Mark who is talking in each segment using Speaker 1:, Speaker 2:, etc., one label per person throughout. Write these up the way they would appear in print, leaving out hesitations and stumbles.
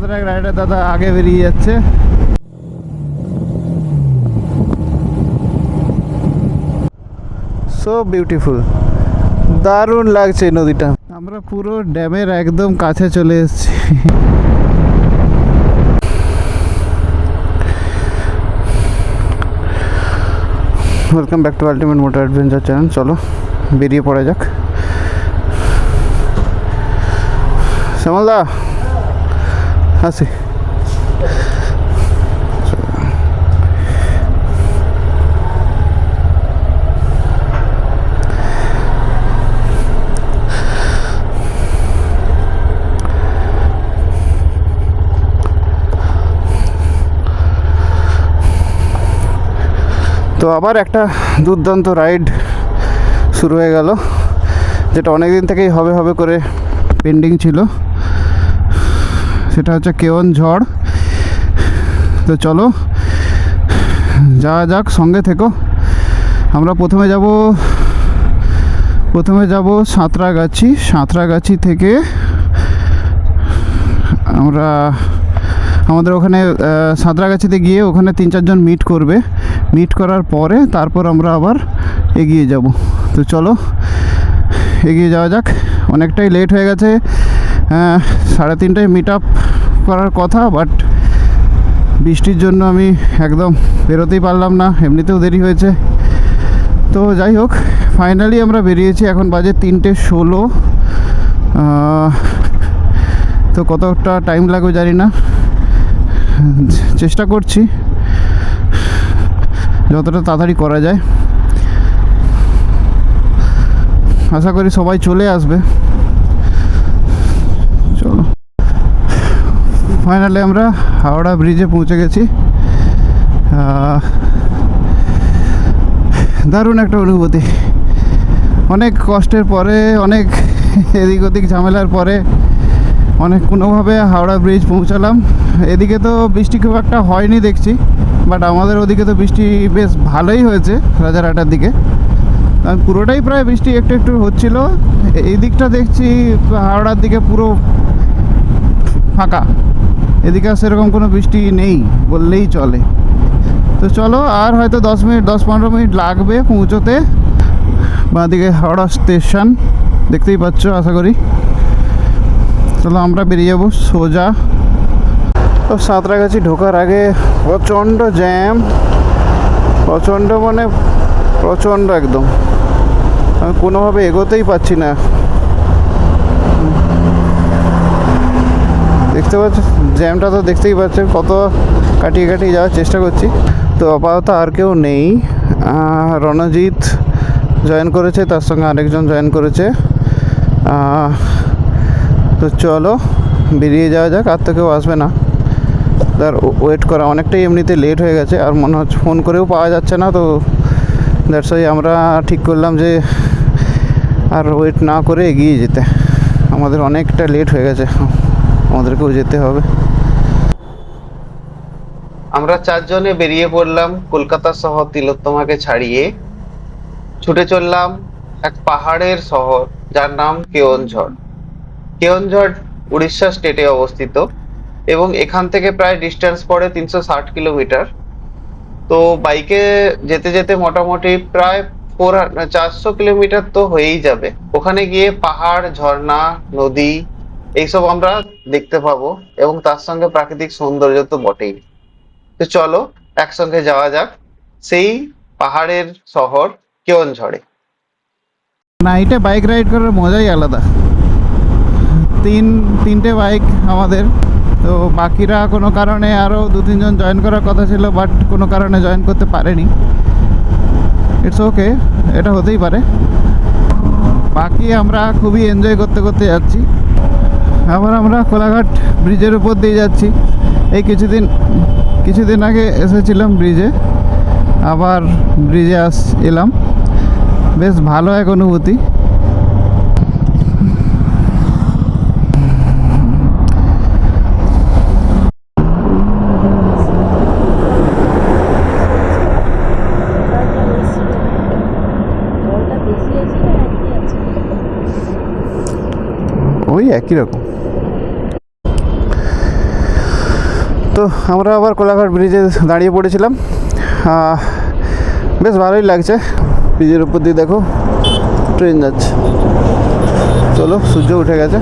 Speaker 1: আমাদের এক রাইডার দাদা আগে বেরিয়ে যাচ্ছে। সো বিউটিফুল, দারুণ লাগছে নদীটা। আমরা পুরো ড্যামের একদম কাছে চলে এসেছি। Welcome back to ultimate motor adventure channel. চলো বেরিয়ে পড়া যাক। শ্যামলদা আসি। তো আবার একটা দুর্দান্ত রাইড শুরু হয়ে গেল, যেটা অনেক দিন থেকেই হবে হবে করে পেন্ডিং ছিল। সেটা হচ্ছে কেওনঝড়। তো চলো যাওয়া যাক, সঙ্গে থেকো। আমরা প্রথমে যাব সাঁতরাগাছি। সাঁতরাগাছি থেকে আমাদের ওখানে সাঁতরাগাছিতে গিয়ে ওখানে 3-4 জন মিট করার পরে তারপর আমরা আবার এগিয়ে যাব। তো চলো এগিয়ে যাওয়া যাক। অনেকটাই লেট হয়ে গেছে, 3:30টায় মিট আপ করার কথা, বাট বৃষ্টির জন্য আমি একদম বেরোতেই পারলাম না, এমনিতেও দেরি হয়েছে। তো যাই হোক, ফাইনালি আমরা বেরিয়েছি। এখন বাজে 3:16। তো কতটা টাইম লাগবে জানি না, চেষ্টা করছি যতটা তাড়াতাড়ি করা যায়। আশা করি সবাই চলে আসবে। চলো, ফাইনালি আমরা হাওড়া ব্রিজে পৌঁছে গেছি। দারুণ একটা অনুভূতি। অনেক কষ্টের পরে, অনেক এদিক ওদিক ঝামেলার পরে কোনোভাবে হাওড়া ব্রিজ পৌঁছালাম। এদিকে তো বৃষ্টি খুব একটা হয়নি দেখছি, বাট আমাদের ওদিকে তো বৃষ্টি বেশ ভালোই হয়েছে রাজারহাটার দিকে। পুরোটাই প্রায় বৃষ্টি একটু একটু হচ্ছিল। এই দিকটা দেখছি হাওড়ার দিকে পুরো ফাঁকা, এদিকে সেরকম কোনো বৃষ্টি নেই বললেই চলে। তো চলো, আর হয়তো 10-15 মিনিট লাগবে পৌঁছোতে। বাঁদিকে হাওড়া স্টেশন দেখতেই পাচ্ছ আশা করি। চলো আমরা বেরিয়ে যাবো সোজা। তো সাঁতরাগাছি ঢোকার আগে প্রচণ্ড জ্যাম, প্রচণ্ড মানে প্রচণ্ড একদম। আমি কোনোভাবে এগোতেই পাচ্ছি না। দেখতে পাচ্ছ জ্যামটা, তো দেখতেই পাচ্ছ কত কাটিয়ে যাওয়ার চেষ্টা করছি। তো আপাতত আর কেউ নেই। রণজিৎ জয়েন করেছে, তার সঙ্গে আরেকজন জয়েন করেছে। তো চলো বেরিয়ে যাওয়া যাক। আর তো কেউ আসবে না, তার ওয়েট করা অনেকটাই এমনিতে লেট হয়ে গেছে, আর মনে হচ্ছে ফোন করেও পাওয়া যাচ্ছে না। তো দ্যাটস ওয়াই আমরা ঠিক করলাম যে আর ওয়েট না করে এগিয়ে যেতে। আমাদের অনেকটা লেট হয়ে গেছে, আমাদেরকেও যেতে হবে।
Speaker 2: আমরা 4 জনে বেরিয়ে পড়লাম কলকাতা শহর তিলোত্তমাকে ছাড়িয়ে। ছুটে চললাম এক পাহাড়ের শহর যার নাম কেওনঝড়। কেওনঝড় উড়িষ্যা স্টেটে অবস্থিত এবং এখান থেকে প্রায় ডিস্টেন্স পড়ে 360 কিলোমিটার। তো বাইকে যেতে যেতে মোটামুটি প্রায় 400 কিলোমিটার তো হয়েই যাবে। ওখানে গিয়ে পাহাড়, ঝর্ণা, নদী এইসব আমরা দেখতে পাবো, এবং তার সঙ্গে প্রাকৃতিক সৌন্দর্য তো বটেই। তো চলো একসঙ্গে যাওয়া যাক সেই পাহাড়ের শহর কেওনঝড়ে।
Speaker 1: নাইটে বাইক রাইড করার মজাই আলাদা। তিনটে বাইক আমাদের। তো বাকিরা কোনো কারণে আরও 2-3 জন জয়েন করার কথা ছিল, বাট কোনো কারণে জয়েন করতে পারেনি। ইটস ওকে, এটা হতেই পারে। বাকি আমরা খুবই এনজয় করতে করতে যাচ্ছি। আবার আমরা কোলাঘাট ব্রিজের উপর দিয়ে যাচ্ছি। এই কিছুদিন আগে এসেছিলাম ব্রিজে, আবার ব্রিজে এলাম। বেশ ভালো এক অনুভূতি। ওই একই রকম। তো আমরা আবার কোলাঘাট ব্রিজে দাঁড়িয়ে পড়েছিলাম। বেশ ভালোই লাগছে। ব্রিজের উপর দিয়ে দেখো ট্রেন যাচ্ছে। চলো, সূর্য উঠে গেছে।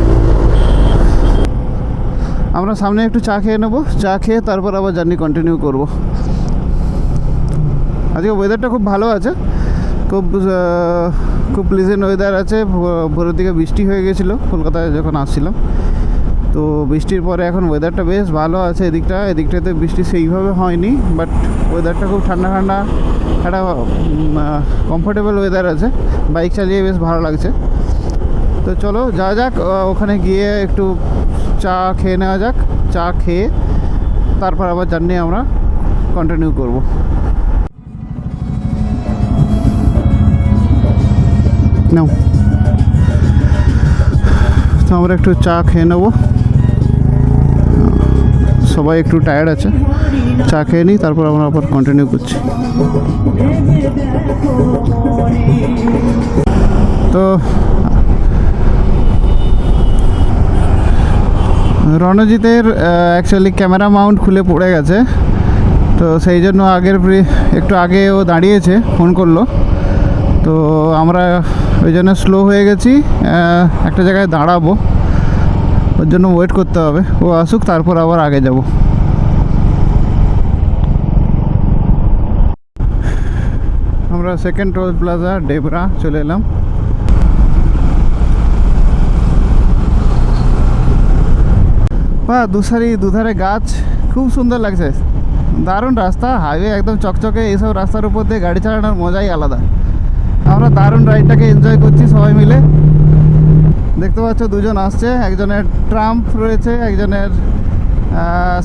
Speaker 1: আমরা সামনে একটু চা খেয়ে নেবো, চা খেয়ে তারপর আবার জার্নি কন্টিনিউ করব। আজকে ওয়েদারটা খুব ভালো আছে, খুব প্লিজেন্ট ওয়েদার আছে। ভোরের দিকে বৃষ্টি হয়ে গেছিলো কলকাতায় যখন আসছিলাম, তো বৃষ্টির পরে এখন ওয়েদারটা বেশ ভালো আছে। এদিকটাতে বৃষ্টি সেইভাবে হয়নি, বাট ওয়েদারটা খুব ঠান্ডা ঠান্ডা, একটা কমফোর্টেবল ওয়েদার আছে। বাইক চালিয়ে বেশ ভালো লাগছে। তো চলো যাওয়া যাক, ওখানে গিয়ে একটু চা খেয়ে নেওয়া যাক। চা খেয়ে তারপর আবার জার্নি আমরা কন্টিনিউ করব। নাও, তো আমরা একটু চা খেয়ে নেবো। সবাই একটু টায়ার্ড আছে, চা খেয়ে নিই, তারপর আমরা আবার কন্টিনিউ করছি। তো রণজিতের অ্যাকচুয়ালি ক্যামেরা মাউন্ট খুলে পড়ে গেছে, তো সেই জন্য একটু আগে ও দাঁড়িয়েছে, ফোন করলো। তো আমরা ওই জন্য স্লো হয়ে গেছি, একটা জায়গায় দাঁড়াবো, ওর জন্য ওয়েট করতে হবে। ও আসুক, তারপর আবার আগে যাব। আমরা সেকেন্ড টোল প্লাজা ডেবরা চলে এলাম। বা দুধারে গাছ, খুব সুন্দর লাগছে। দারুণ রাস্তা, হাইওয়ে একদম চকচকে। এইসব রাস্তার উপর দিয়ে গাড়ি চালানোর মজাই আলাদা। আমরা দারুণ রাইডটাকে এনজয় করছি সবাই মিলে। দেখতে পাচ্ছ দুজন আসছে, একজনের ট্রাম্প রয়েছে, একজনের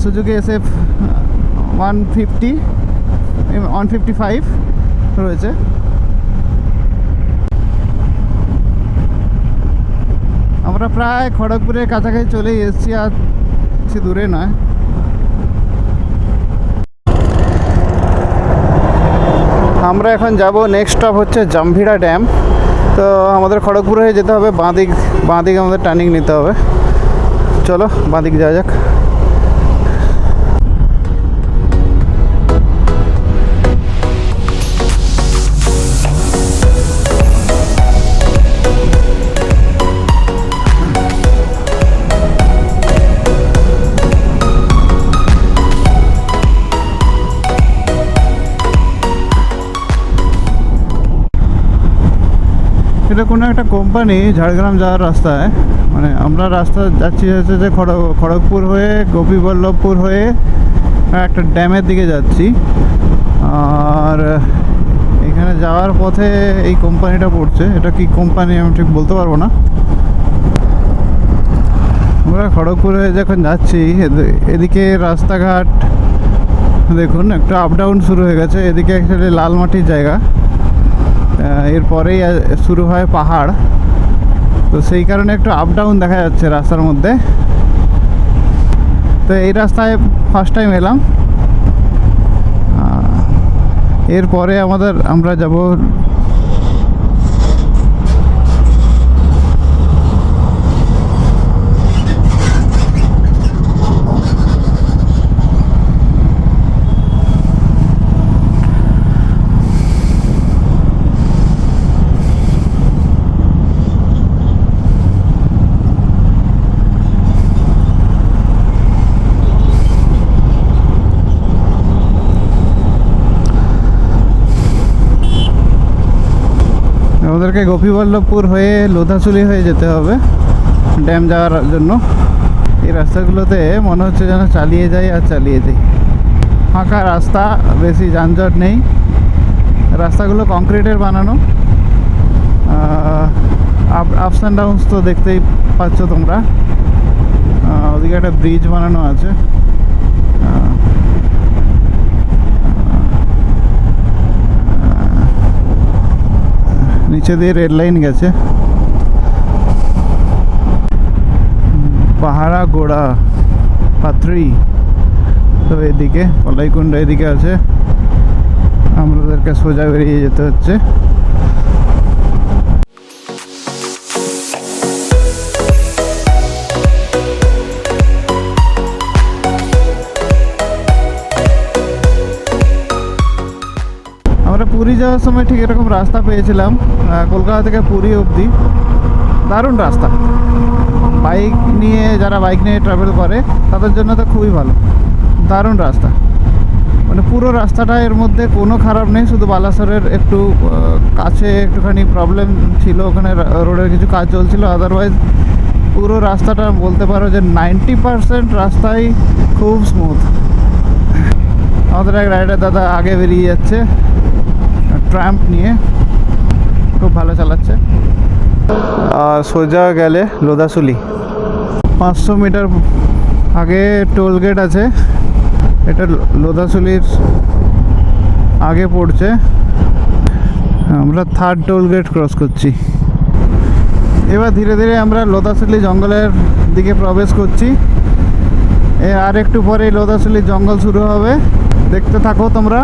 Speaker 1: সুজুকি SF 155 রয়েছে। আমরা প্রায় খড়গপুরের কাছাকাছি চলেই এসেছি, আর বেশি দূরে নয়। আমরা এখন যাব, নেক্সট স্টপ হচ্ছে জামভিড়া ড্যাম। তো আমাদের খড়গপুর হয়ে যেতে হবে, বাঁদিক আমাদের টার্নিং নিতে হবে। চলো বাঁদিক যাওয়া যাক। এটা কোনো একটা কোম্পানি ঝাড়গ্রাম যাওয়ার রাস্তায়, মানে আমরা রাস্তা যাচ্ছি হচ্ছে যে খড়গপুর হয়ে গোপীবল্লভপুর হয়ে একটা ড্যামের দিকে যাচ্ছি। আর এখানে যাওয়ার পথে এই কোম্পানিটা পড়ছে। এটা কি কোম্পানি আমি ঠিক বলতে পারবো না। আমরা খড়গপুর হয়ে যখন যাচ্ছি, এদিকে রাস্তাঘাট দেখুন একটু আপ ডাউন শুরু হয়ে গেছে। এদিকে অ্যাকচুয়ালি লাল মাটির জায়গা, এরপরেই শুরু হয় পাহাড়, তো সেই কারণে একটু আপ ডাউন দেখা যাচ্ছে রাস্তার মধ্যে। তো এই রাস্তায় ফার্স্ট টাইম এলাম। এরপরে আমরা যাব আমাদেরকে গোপীবল্লভপুর হয়ে লোধাচুলি হয়ে যেতে হবে ড্যাম যাওয়ার জন্য। এই রাস্তাগুলোতে মনে হচ্ছে যেন চালিয়ে যাই আর চালিয়ে যাই। ফাঁকা রাস্তা, বেশি যানজট নেই। রাস্তাগুলো কংক্রিটের বানানো, আপস অ্যান্ড ডাউনস তো দেখতেই পাচ্ছ তোমরা। ওদিকে একটা ব্রিজ বানানো আছে। নিচে দিয়ে রেল লাইন গেছে। পাহাড়া গোড়া পাত্রী, তো এদিকে কলাইকুণ্ড এদিকে আছে। আমাদেরকে সোজা বেরিয়ে যেতে হচ্ছে। পুরী যাওয়ার সময় ঠিক এরকম রাস্তা পেয়েছিলাম, কলকাতা থেকে পুরী অবধি। দারুণ রাস্তা, বাইক নিয়ে যারা বাইক নিয়ে ট্রাভেল করে তাদের জন্য তো খুবই ভালো। দারুণ রাস্তা, মানে পুরো রাস্তাটা এর মধ্যে কোনো খারাপ নেই, শুধু বালাসরের একটু কাছে একটুখানি প্রবলেম ছিল, ওখানে রোডের কিছু কাজ চলছিল। আদারওয়াইজ পুরো রাস্তাটা বলতে পারো যে 90% রাস্তাই খুব স্মুথ। আমাদের এক রাইডার দাদা আগে বেরিয়ে যাচ্ছে ট্রাম্প নিয়ে, খুব ভালো চালাচ্ছে। আর সোজা গেলে লোদাসুলি 500 মিটার আগে টোল গেট আছে, এটা লোদাসুলির আগে পড়ছে। আমরা 3rd টোল গেট ক্রস করছি। এবার ধীরে ধীরে আমরা লোদাসুলি জঙ্গলের দিকে প্রবেশ করছি। আর একটু পরে লোদাসুলি জঙ্গল শুরু হবে, দেখতে থাকো তোমরা।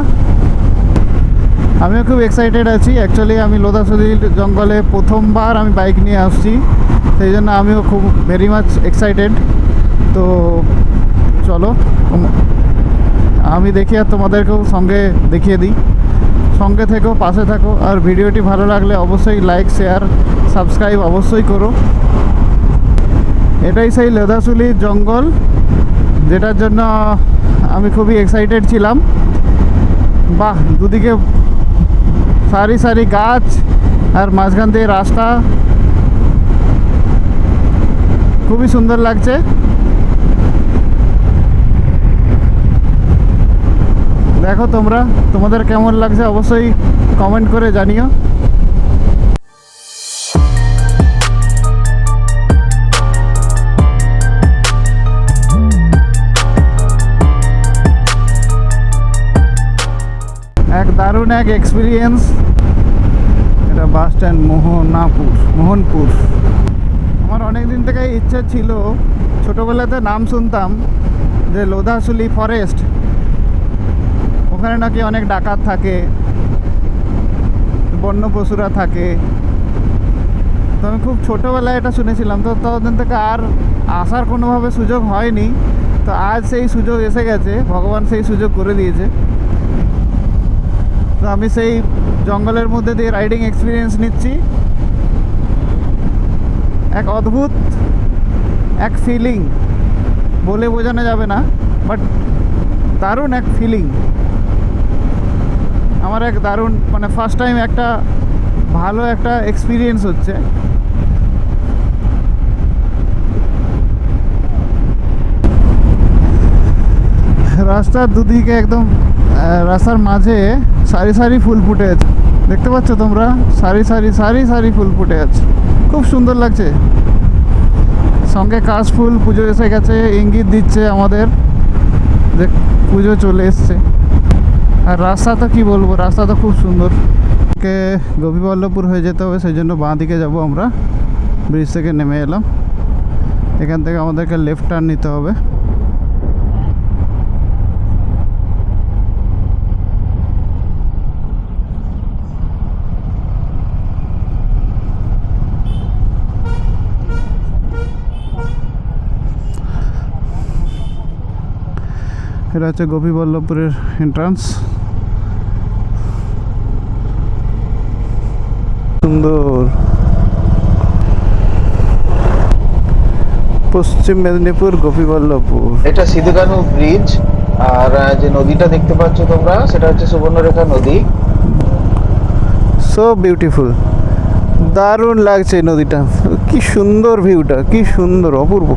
Speaker 1: আমিও খুব এক্সাইটেড আছি। অ্যাকচুয়ালি আমি লোদাসুলি জঙ্গলে প্রথমবার আমি বাইক নিয়ে আসছি, সেই জন্য আমিও খুব ভেরি মাচ এক্সাইটেড। তো চলো আমি দেখি আর তোমাদেরকেও সঙ্গে দেখিয়ে দিই। সঙ্গে থেকো, পাশে থাকো। আর ভিডিওটি ভালো লাগলে অবশ্যই লাইক, শেয়ার, সাবস্ক্রাইব অবশ্যই করো। এটাই সেই লোদাসুলি জঙ্গল যেটার জন্য আমি খুবই এক্সাইটেড ছিলাম। বাহ, দুদিকে সারি সারি গাছ আর মাঝখান দিয়ে রাস্তা, খুবই সুন্দর লাগছে। দেখো তোমরা, তোমাদের কেমন লাগছে অবশ্যই কমেন্ট করে জানিও। এক দারুণ এক এক্সপিরিয়েন্স। এটা বাস স্ট্যান্ড মোহনপুর। আমার অনেক দিন থেকে ইচ্ছা ছিল, ছোটোবেলাতে নাম শুনতাম যে লোদাসুলি ফরেস্ট, ওখানে নাকি অনেক ডাকাত থাকে, বন্য পশুরা থাকে। তো আমি খুব ছোটোবেলায় এটা শুনেছিলাম, তো ততদিন থেকে আর আসার কোনোভাবে সুযোগ হয়নি। তো আজ সেই সুযোগ এসে গেছে, ভগবান সেই সুযোগ করে দিয়েছে। তো আমি সেই জঙ্গলের মধ্যে দিয়ে রাইডিং এক্সপিরিয়েন্স নিচ্ছি। এক অদ্ভুত এক ফিলিং, বলে বোঝানো যাবে না, বাট দারুণ এক ফিলিং। আমার এক দারুণ, মানে ফার্স্ট টাইম একটা ভালো একটা এক্সপিরিয়েন্স হচ্ছে। রাস্তার দুদিকে একদম, রাস্তার মাঝে সারি সারি ফুল ফুটে আছে, দেখতে পাচ্ছ তোমরা? সারি সারি সারি সারি ফুল ফুটে আছে, খুব সুন্দর লাগছে। সঙ্গে কাশফুল, পুজো এসে গেছে, ইঙ্গিত দিচ্ছে আমাদের যে পুজো চলে এসছে। আর রাস্তা তো কী বলবো, রাস্তা তো খুব সুন্দর। গোপীবল্লভপুর হয়ে যেতে হবে, সেই জন্য বাঁ দিকে যাবো আমরা। ব্রিজ থেকে নেমে এলাম, এখান থেকে আমাদেরকে লেফট টার্ন নিতে হবে। এটা হচ্ছে গোপীবল্লভপুরের এন্ট্রান্স। সুন্দর পশ্চিম মেদিনীপুর গোপীবল্লভপুর।
Speaker 2: এটা সিধুকানু ব্রিজ। আর যে নদীটা দেখতে পাচ্ছ তোমরা, সেটা হচ্ছে সুবর্ণরেখা নদী।
Speaker 1: সো বিউটিফুল, দারুণ লাগছে নদীটা। কি সুন্দর ভিউটা, কি সুন্দর, অপূর্ব।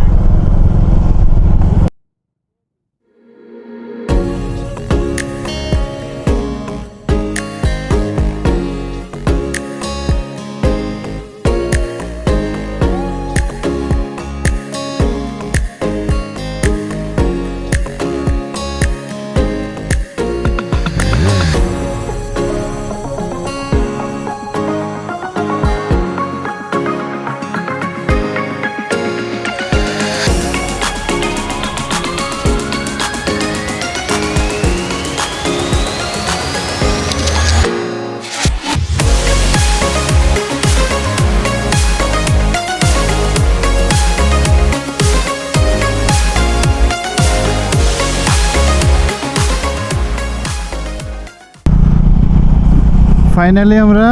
Speaker 1: ফাইনালি আমরা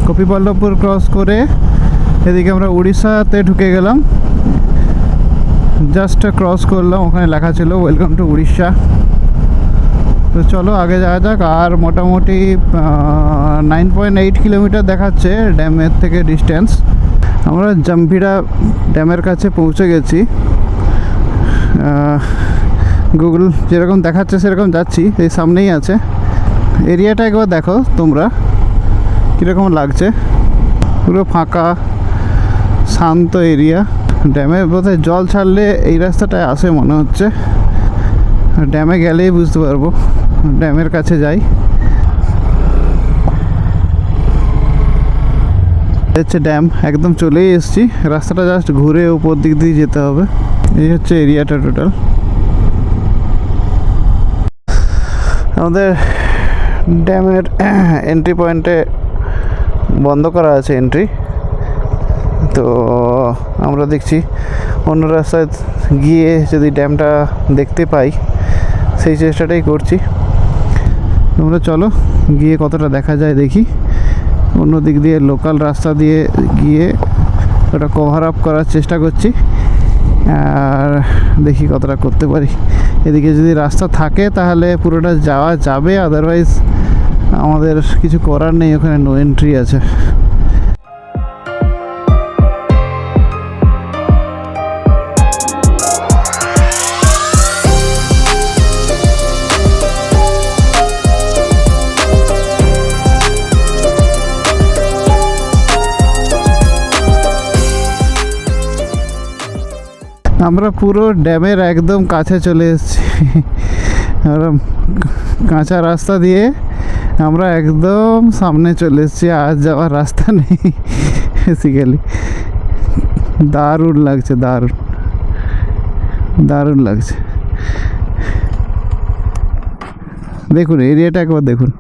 Speaker 1: গোপীবল্লভপুর ক্রস করে এদিকে আমরা উড়িষ্যাতে ঢুকে গেলাম। জাস্ট ক্রস করলাম, ওখানে লেখা ছিল ওয়েলকাম টু উড়িষ্যা। তো চলো আগে যাওয়া যাক। আর মোটামুটি 9.8 কিলোমিটার দেখাচ্ছে ড্যামের থেকে ডিস্টেন্স। আমরা জাম্ভিরা ড্যামের কাছে পৌঁছে গেছি। গুগল যেরকম দেখাচ্ছে সেরকম যাচ্ছি, এই সামনেই আছে। এরিয়াটা একবার দেখো তোমরা কীরকম লাগছে, পুরো ফাঁকা শান্ত এরিয়া। ড্যামে বোধহয় জল ছাড়লে এই রাস্তাটায় আসে মনে হচ্ছে। ড্যামে গেলেই বুঝতে পারবো। ড্যামের কাছে যাই। হচ্ছে ড্যাম, একদম চলেই এসেছি। রাস্তাটা জাস্ট ঘুরে উপর দিক দিয়ে যেতে হবে। এই হচ্ছে এরিয়াটা টোটাল। আমাদের ড্যামের এন্ট্রি পয়েন্টে বন্ধ করা আছে এন্ট্রি, তো আমরা দেখছি অন্য রাস্তায় গিয়ে যদি ড্যামটা দেখতে পাই সেই চেষ্টাটাই করছি। তোমরা চলো গিয়ে কতটা দেখা যায় দেখি। অন্য দিক দিয়ে লোকাল রাস্তা দিয়ে গিয়ে ওটা কভার আপ করার চেষ্টা করছি, আর দেখি কতটা করতে পারি। এদিকে যদি রাস্তা থাকে তাহলে পুরোটা যাওয়া যাবে, আদারওয়াইজ আমাদের কিছু করার নেই, ওখানে নো এন্ট্রি আছে। আমরা পুরো ড্যামের একদম কাছে চলে এসেছি। আমরা কাঁচা রাস্তা দিয়ে আমরা একদম সামনে চলে এসেছি, আর যাওয়ার রাস্তা নেই বেসিক্যালি। দারুণ লাগছে, দারুণ দারুণ লাগছে। দেখুন এরিয়াটা একবার দেখুন।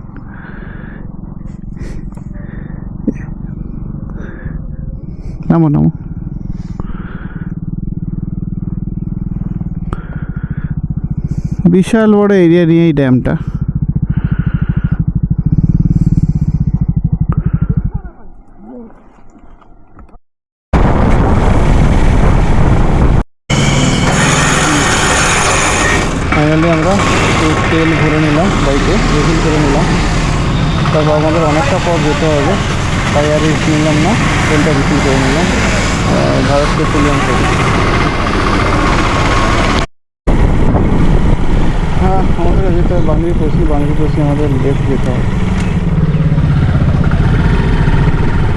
Speaker 1: নামো নামো। বিশাল বড় এরিয়া নিয়ে এই ড্যামটা। ফাইনালি আমরা তেল ভরে নিলাম, বাইকে রিফিল করে নিলাম। তারপর আমাদের অনেকটা পথ যেতে হবে, তাই আর রিস্ক নিলাম না, তেলটা রিফিল করে নিলাম। ভারত পেট্রোলিয়াম থেকে। হ্যাঁ, আমাদের যেতে হবে বাঙ্গিরপোশি। বাঙ্গিরপোশি আমাদের লেফট যেতে হবে।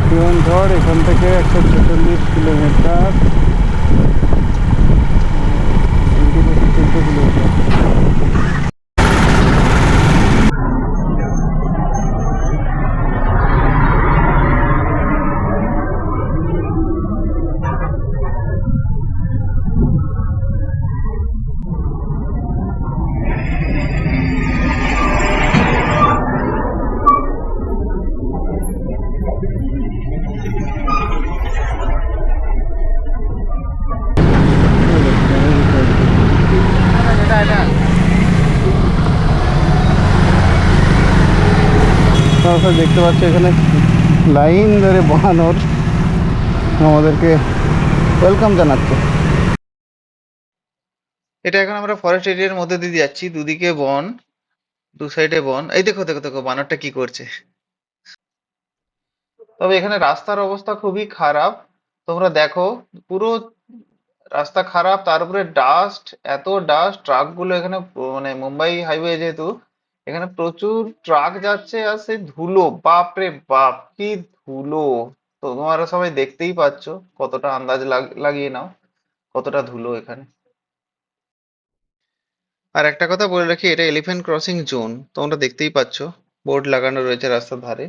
Speaker 1: কেওনঝড় এখান থেকে 146 কিলোমিটার, 14 কিলোমিটার। আপনারা দেখতে পাচ্ছি এখানে লাইন ধরে বানানোর আমাদেরকে ওয়েলকাম জানাচ্ছে।
Speaker 2: এটা এখন আমরা ফরেস্ট এরিয়ার মধ্যে দিয়ে যাচ্ছি, দুদিকে বন, দু সাইডে বন। এই দেখো দেখো দেখো বানরটা কি করছে। তবে এখানে রাস্তার অবস্থা খুবই খারাপ। তোমরা দেখো পুরো রাস্তা খারাপ, তার উপরে ডাস্ট, এত ডাস্ট। ট্রাক গুলো এখানে মানে মুম্বাই হাইওয়ে যেহেতু, এখানে প্রচুর ট্রাক যাচ্ছে, আর সেই ধুলো, বাপ রে বাপ কি ধুলো। তো তোমরা সবাই দেখতেই পাচ্ছ, কতটা আন্দাজ লাগিয়ে নাও কতটা ধুলো এখানে। আর একটা কথা বলে রাখি, এটা এলিফ্যান্ট ক্রসিং জোন, তোমরা দেখতেই পাচ্ছ বোর্ড লাগানো রয়েছে রাস্তার ধারে।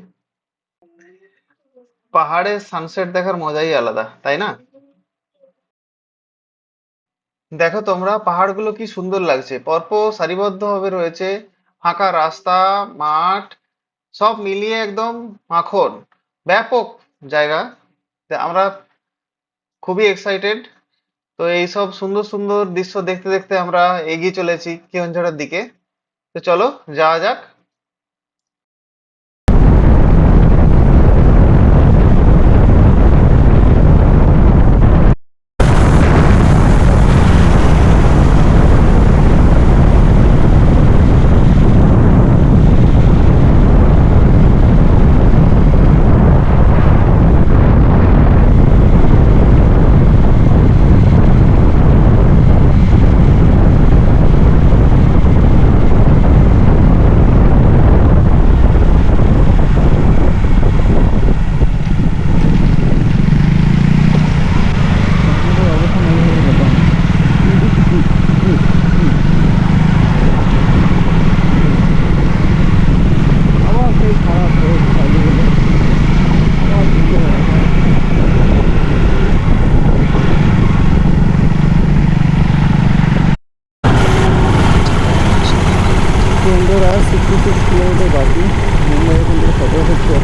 Speaker 2: পাহাড়ে সানসেট দেখার মজাই আলাদা, তাই না? দেখো তোমরা পাহাড়গুলো কি সুন্দর লাগছে, পরপর সারিবদ্ধ ভাবে রয়েছে। ফাঁকা রাস্তা, মাঠ, সব মিলিয়ে একদম মাখন, ব্যাপক জায়গা। তা আমরা খুবই এক্সাইটেড। তো এইসব সুন্দর সুন্দর দৃশ্য দেখতে দেখতে আমরা এগিয়ে চলেছি কেওনঝড়ের দিকে। তো চলো যাওয়া যাক।
Speaker 1: সুন্দর আর 66 কিলোমিটার বাকি। আমরা এখান থেকে সতেরোশো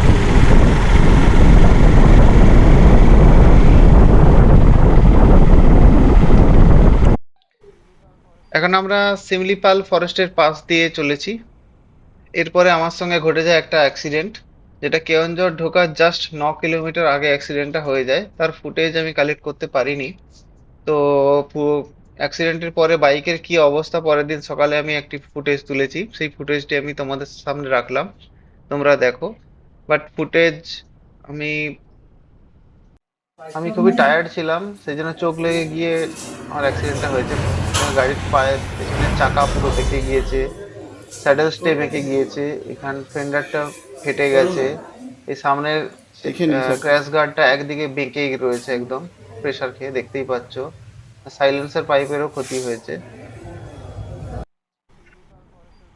Speaker 2: এখন আমরা সিমলিপাল ফরেস্টের পাশ দিয়ে চলেছি। এরপরে আমার সঙ্গে ঘটে যায় একটা অ্যাক্সিডেন্ট, যেটা কেওনঝড় ঢোকার জাস্ট 9 কিলোমিটার আগে অ্যাক্সিডেন্টটা হয়ে যায়। তার ফুটেজ আমি কালেক্ট করতে পারিনি। তো অ্যাক্সিডেন্টের পরে বাইকের কি অবস্থা পরের দিন সকালে আমি একটি ফুটেজ তুলেছি, সেই ফুটেজটি আমি তোমাদের সামনে রাখলাম, তোমরা দেখো। বাট ফুটেজ আমি আমি খুবই টায়ার্ড ছিলাম, সেই জন্য চোখ লেগে গিয়ে আমার অ্যাক্সিডেন্টটা হয়েছে। আমার গাড়ির পায়ের পেছনের চাকা পুরো বেঁকে গিয়েছে, স্যাডেল স্টে বেঁকে গিয়েছে, এখান ফেন্ডারটা ফেটে গেছে, এই সামনের
Speaker 1: দেখে নিস একটা।
Speaker 2: ক্র্যাশ গার্ডটা একদিকে বেঁকেই রয়েছে একদম, প্রেসার খেয়ে দেখতেই পাচ্ছ। সাইলেন্সার পাইপেরও ক্ষতি হয়েছে।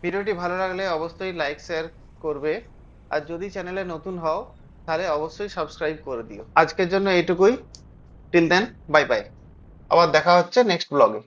Speaker 2: ভিডিওটি ভালো লাগলে অবশ্যই লাইক শেয়ার করবে, আর যদি চ্যানেলে নতুন হও তাহলে অবশ্যই সাবস্ক্রাইব করে দিও। আজকের জন্য এইটুকুই। Till then, bye bye. আবার দেখা হচ্ছে নেক্সট ব্লগে।